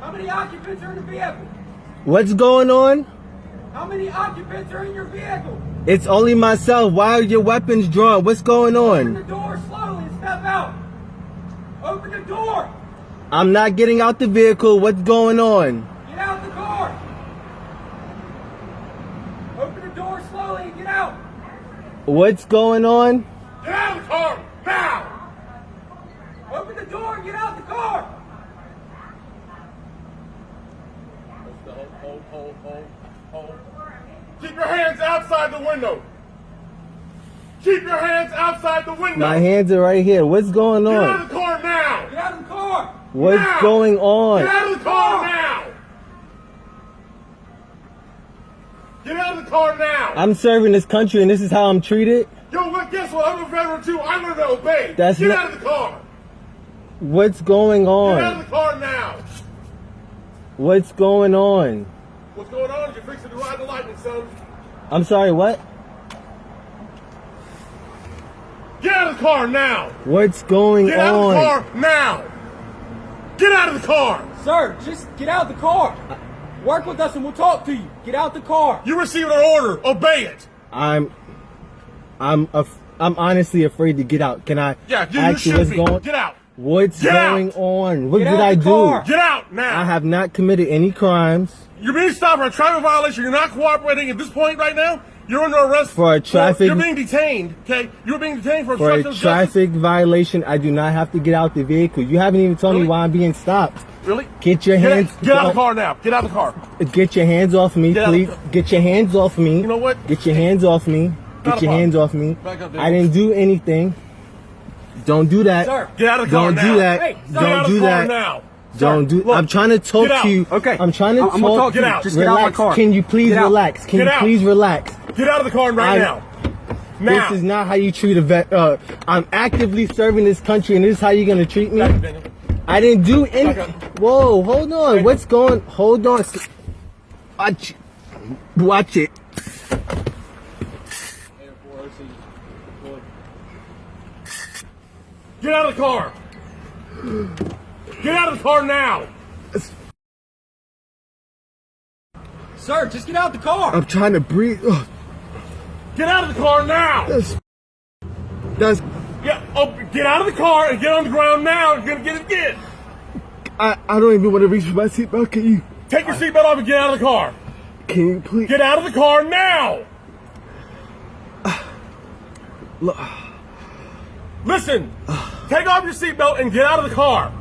How many occupants are in the vehicle? What's going on? How many occupants are in your vehicle? It's only myself. Why are your weapons drawn? What's going Open the on? door slowly and step out. Open the door. I'm not getting out the vehicle. What's going on? Get out the car. Open the door slowly and get out. What's going on? Get out of the car now. Open the door and get out the car. Hold. Keep your hands outside the window. Keep your hands outside the window. My hands are right here. What's going Get out on? of the car now. Get out of the car. What's Now. going on? Get out of the car now. Get out of the car now. I'm serving this country and this is how I'm treated? Yo, look, guess what? I'm a veteran too. I learned to obey. That's Get not- out of the car. What's going Get out of on? the car now. What's going on? What's going on? You're fixing to ride the lightning, son. I'm sorry, what? Get out of the car now. What's going Get out of on? the car now. Get out of the car. Sir, just get out the car. Work with us and we'll talk to you. Get out the car. You received an order. Obey it. I'm honestly afraid to get out. Can I Yeah, you ask you should what's be. going? Get out. What's Get out. going on? What Get did out I the do? car. Get out now. I have not committed any crimes. You're being stopped for a traffic violation. You're not cooperating at this point right now. You're under arrest For a traffic- You're being detained. Okay, you're being detained for For a obstruction of justice. traffic violation, I do not have to get out the vehicle. You haven't even told me Really? why I'm being stopped. Really? Get your hands. Get out of the car now. Get out of the car. Get your hands off me, Get out please. of Get your hands off me. You know what? Get your hands off me. Not Get a your problem. hands off me. Back up there. I didn't do anything. Don't do that. Sir. Get out of the car Don't now. do that. Hey, sir. Get out Don't of do the car that. now. Don't do. look, I'm trying to talk get out. to you. Okay. I'm trying to I'm talk. gonna talk to you. Get out. Just get out of my Relax. car. Can you please Get out. relax? Can Get you out. please relax? Get out of the car right I'm- now. Now. This is not how you treat a vet. I'm actively serving this country, and this is how you're gonna treat me. Back up, Daniel. I didn't do any. Back up. Whoa, hold on. Hey. What's going? Hold on. Watch. Watch it. Get out of the car. Get out of the car now. Sir, just get out the car. I'm trying to breathe. Ugh, Get out of the car now. that's. Get out of the car and get on the ground now. You're gonna get it again. I don't even want to reach for my seatbelt. Can you? Take your seatbelt off and get out of the car. Can you please? Get out of the car now. Look. Listen. Take off your seatbelt and get out of the car.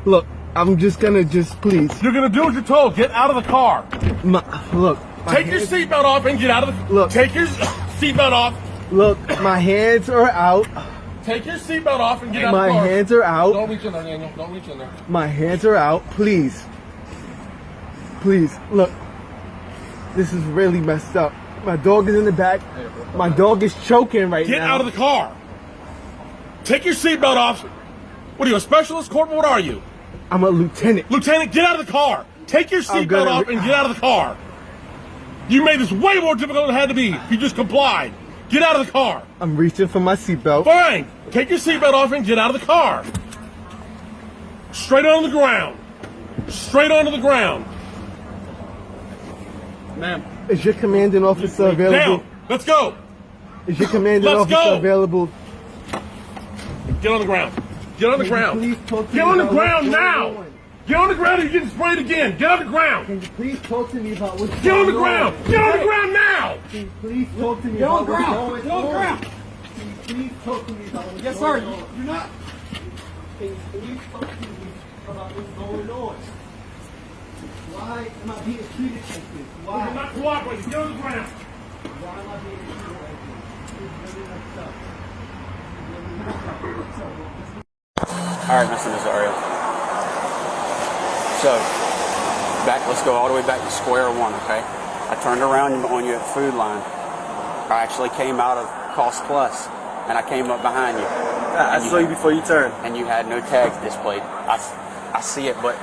Look. I'm just gonna please. You're gonna do what you're told. Get out of the car. Look. my Take your hands- seatbelt off and get out of the. Look. Take your seatbelt off. Look. My hands are out. Take your seatbelt off and get out of My the car. hands are out. Don't reach in there, Daniel. Don't reach in there. My hands are out. Please. Please. Look. This is really messed up. My dog is in the back. My dog is choking right Get now. out of the car. Take your seatbelt off. What are you, a specialist, corporal? What are you? I'm a lieutenant. Lieutenant, get out of the car. Take your I'm seatbelt gonna off and get out of the car. You made this way more difficult than it had to be. You just complied. Get out of the car. I'm reaching for my seatbelt. Fine. Take your seatbelt off and get out of the car. Straight onto the ground. Straight onto the ground. Ma'am. Is your commanding officer available? Down. Let's go. Is your commanding Let's officer go. available? Get on the ground. Get on the Can you ground. please talk to Get me on the about what's ground going now. on? Get on the ground and you're getting sprayed again. Get on the ground. Can you please talk to me about what's Get going on the ground. Get on the ground now. Can you please talk to me Get on about the what's ground. going Get on the ground. Can you please talk to me about what's Yes, going sir. on? You're not. Can you please talk to me about what's going on? Why am I being treated like this? You're Why? not cooperating. Get on the ground. Why am I being treated like this? It's really messed up. It's really messed up. All right, Mr. Nazario. So, let's go all the way back to square one, okay? I turned around on you at Food Line. I actually came out of Cost Plus, and I came up behind you. I saw you before you turned. And you had no tags displayed. I see it, but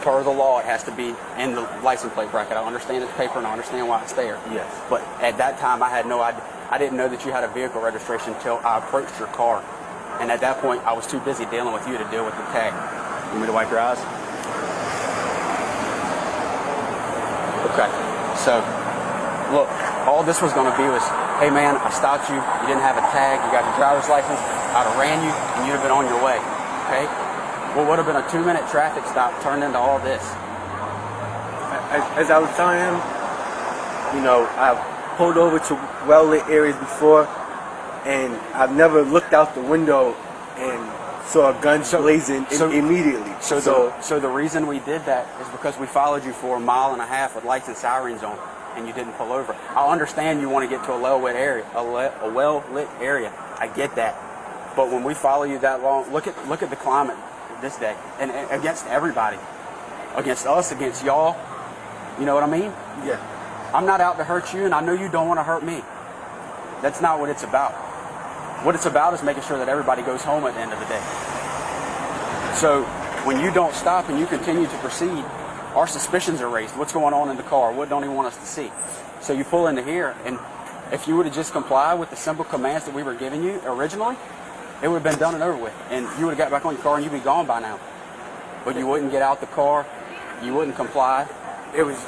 per the law, it has to be in the license plate bracket. I understand it's paper, and I understand why it's there. Yes. But at that time, I had no idea. I didn't know that you had a vehicle registration until I approached your car. And at that point, I was too busy dealing with you to deal with the tag. You want me to wipe your eyes? Okay. So, look, all this was going to be was, hey man, I stopped you. You didn't have a tag. You got your driver's license. I'd have ran you, and you'd have been on your way. Okay. What would have been a 2-minute traffic stop turned into all this. As I was telling him, you know, I've pulled over to well-lit areas before, and I've never looked out the window and saw guns blazing immediately. So the reason we did that is because we followed you for 1.5 miles with lights and sirens on, and you didn't pull over. I understand you want to get to a well-lit area, a well-lit area. I get that, but when we follow you that long, look at the climate this day, and against everybody, against us, against y'all. You know what I mean? Yeah. I'm not out to hurt you, and I know you don't want to hurt me. That's not what it's about. What it's about is making sure that everybody goes home at the end of the day. So when you don't stop and you continue to proceed, our suspicions are raised. What's going on in the car? What don't he want us to see? So you pull into here, and if you would have just complied with the simple commands that we were giving you originally, it would have been done and over with. And you would have got back on your car and you'd be gone by now. But you wouldn't get out the car. You wouldn't comply. It was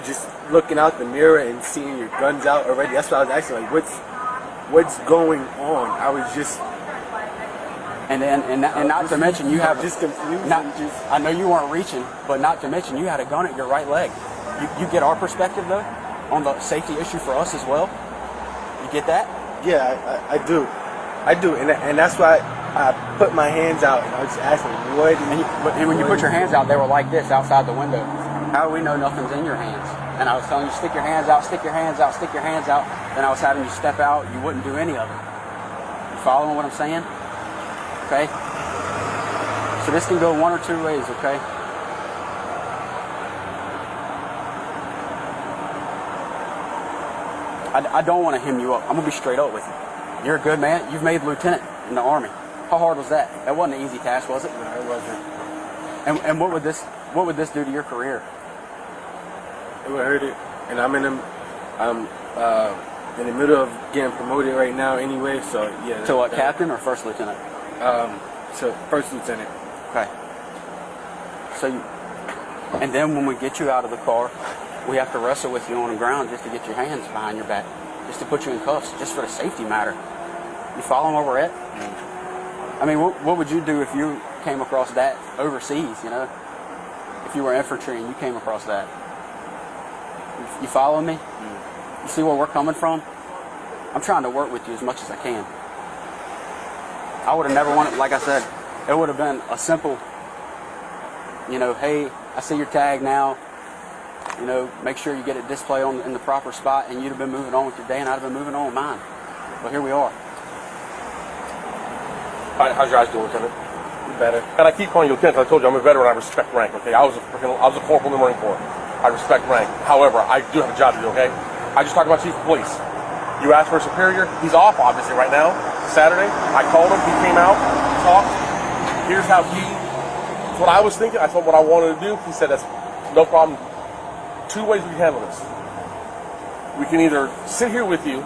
just looking out the mirror and seeing your guns out already. That's why I was asking, like, what's going on? I was just, and not to mention you have just confused. I know you weren't reaching, but not to mention you had a gun at your right leg. You get our perspective though on the safety issue for us as well. You get that? Yeah, I do, and that's why I put my hands out and I was just asking what. And when you put your hands out, they were like this outside the window. How do we know nothing's in your hands? And I was telling you, stick your hands out, stick your hands out, stick your hands out. Then I was having you step out. You wouldn't do any of it. You following what I'm saying? Okay? So this can go one or two ways, okay? I don't want to hem you up. I'm going to be straight up with you. You're a good man. You've made lieutenant in the Army. How hard was that? That wasn't an easy task, was it? No, it wasn't. And what would this do to your career? It would hurt it. And I'm in the middle of getting promoted right now anyway, so yeah. To what, captain or first lieutenant? To first lieutenant. Okay. So and then when we get you out of the car, we have to wrestle with you on the ground just to get your hands behind your back, just to put you in cuffs, just for the safety matter. You following where we're at? I mean, what would you do if you came across that overseas, you know? If you were infantry and you came across that? You following me? You see where we're coming from? I'm trying to work with you as much as I can. I would have never wanted, like I said, it would have been a simple, you know, hey, I see your tag now. You know, make sure you get it displayed in the proper spot, and you'd have been moving on with your day, and I'd have been moving on with mine. But here we are. How's your eyes doing, Lieutenant? Better. And I keep calling you Lieutenant. I told you I'm a veteran. I respect rank. Okay, I was a corporal in the Marine Corps. I respect rank. However, I do have a job to do. Okay, I just talked about Chief of Police. You asked for a superior. He's off, obviously, right now. Saturday. I called him. He came out, talked. Here's how what I was thinking. I told him what I wanted to do. He said, that's no problem. Two ways we can handle this. We can either sit here with you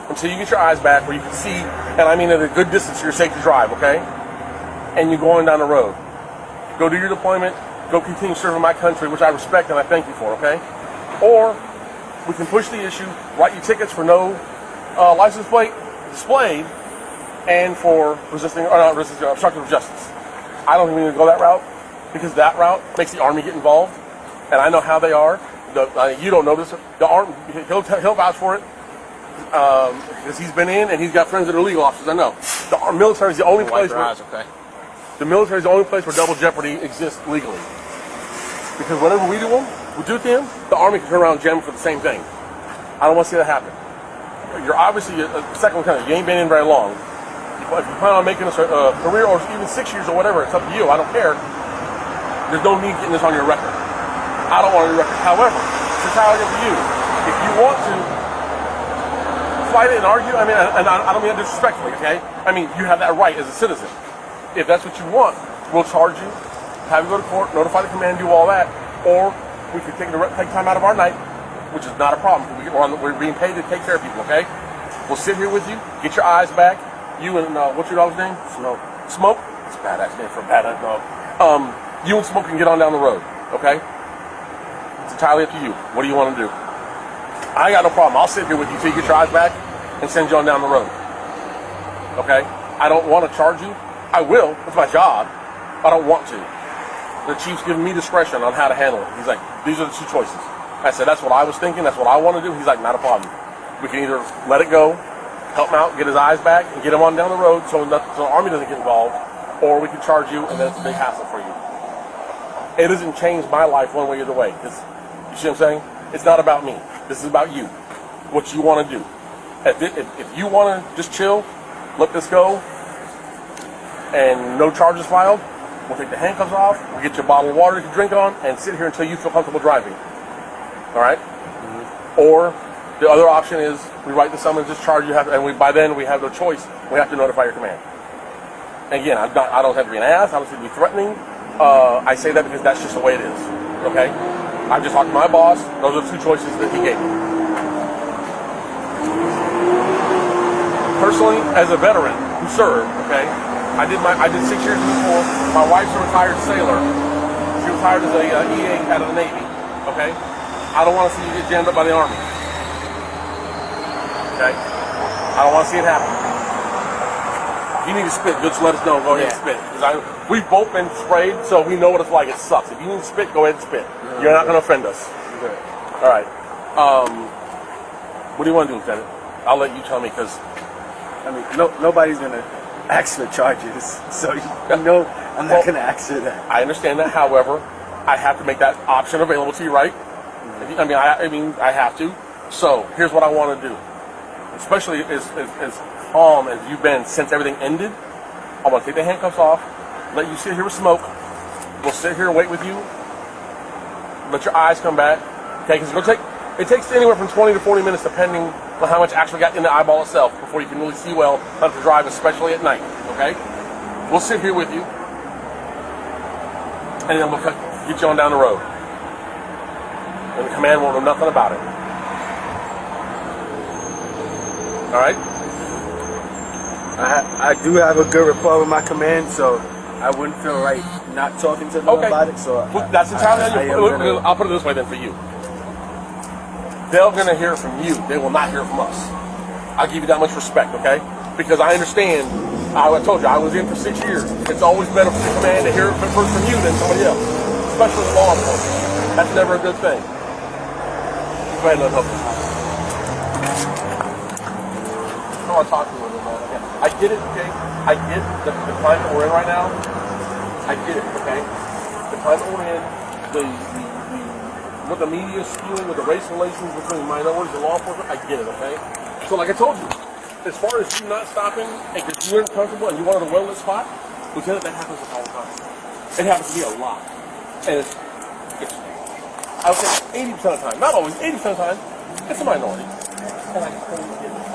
until you get your eyes back where you can see, and I mean at a good distance, you're safe to drive, okay? And you're going down the road. Go do your deployment. Go continue serving my country, which I respect and I thank you for, okay? Or we can push the issue, write you tickets for no license plate displayed, and for obstructive of justice. I don't think we need to go that route, because that route makes the Army get involved, and I know how they are. You don't know this. The Army, he'll vouch for it, because he's been in and he's got friends that are legal officers. I know. The military is the only place where the military is the only place where double jeopardy exists legally. Because whenever we do to him, the Army can turn around and jam him for the same thing. I don't want to see that happen. You're obviously a second lieutenant. You ain't been in very long. If you plan on making this a career, or even 6 years or whatever, it's up to you. I don't care. There's no need getting this on your record. I don't want it on your record. However, it's entirely up to you. If you want to fight it and argue, I mean, and I don't mean that disrespectfully, okay? I mean, you have that right as a citizen. If that's what you want, we'll charge you, have you go to court, notify the command, do all that, or we could take time out of our night, which is not a problem. We're being paid to take care of people, okay? We'll sit here with you, get your eyes back. You and, what's your dog's name? Smoke. Smoke? It's a badass name for a badass dog. You and Smoke can get on down the road, okay? entirely up to you. What do you want to do? I got no problem. I'll sit here with you till you get your eyes back and send you on down the road. Okay? I don't want to charge you. I will. It's my job. I don't want to. The chief's giving me discretion on how to handle it. He's like, these are the two choices. I said, that's what I was thinking. That's what I want to do. He's like, not a problem. We can either let it go, help him out, get his eyes back, and get him on down the road so the Army doesn't get involved, or we can charge you, and then it's a big hassle for you. It doesn't change my life one way or the way. You see what I'm saying? It's not about me. This is about you. What you want to do. If you want to just chill, let this go, and no charges filed, we'll take the handcuffs off, we'll get you a bottle of water to drink on, and sit here until you feel comfortable driving. All right? Mm-hmm. Or the other option is we write the summons, discharge you, by then we have no choice. We have to notify your command. Again, I don't have to be an ass. I don't have to be threatening. I say that because that's just the way it is. Okay? I just talked to my boss. Those are the two choices that he gave me. Personally, as a veteran who served, okay, I did 6 years before. My wife's a retired sailor. She retired as a EA out of the Navy. Okay? I don't want to see you get jammed up by the Army. Okay? I don't want to see it happen. If you need to spit, just let us know. Go ahead and spit. We've both been sprayed, so we know what it's like. It sucks. If you need to spit, go ahead and spit. You're not going to offend us. Okay. All right. What do you want to do, Lieutenant? I'll let you tell me because... I mean, nobody's going to ask for charges, so I'm not going to ask for that. I understand that. However, I have to make that option available to you, right? I have to. So here's what I want to do. Especially as calm as you've been since everything ended, I want to take the handcuffs off, let you sit here with smoke. We'll sit here and wait with you. Let your eyes come back. Okay, because it takes anywhere from 20 to 40 minutes, depending on how much actually got in the eyeball itself, before you can really see well how to drive, especially at night. Okay, we'll sit here with you, and then we'll get you on down the road. And the command won't know nothing about it. All right? I do have a good rapport with my command, so I wouldn't feel right not talking to them about it. So that's entirely on you. I'll put it this way then for you. They're going to hear from you. They will not hear from us. I'll give you that much respect, okay? Because I understand. I told you, I was in for 6 years. It's always better for the command to hear it first from you than somebody else, especially with law enforcement. That's never a good thing. Go ahead and let help you. I want to talk to you a little bit. Okay. I get it, okay? I get the climate we're in right now. I get it, okay? The climate we're in, what the media is spewing with the race relations between minorities and law enforcement, I get it, okay? So like I told you, as far as you not stopping and because you're uncomfortable and you wanted a well-lit spot, Lieutenant, that happens all the time. It happens to me a lot. And it's I would say 80% of the time, not always, 80% of the time, it's a minority. And I totally get it.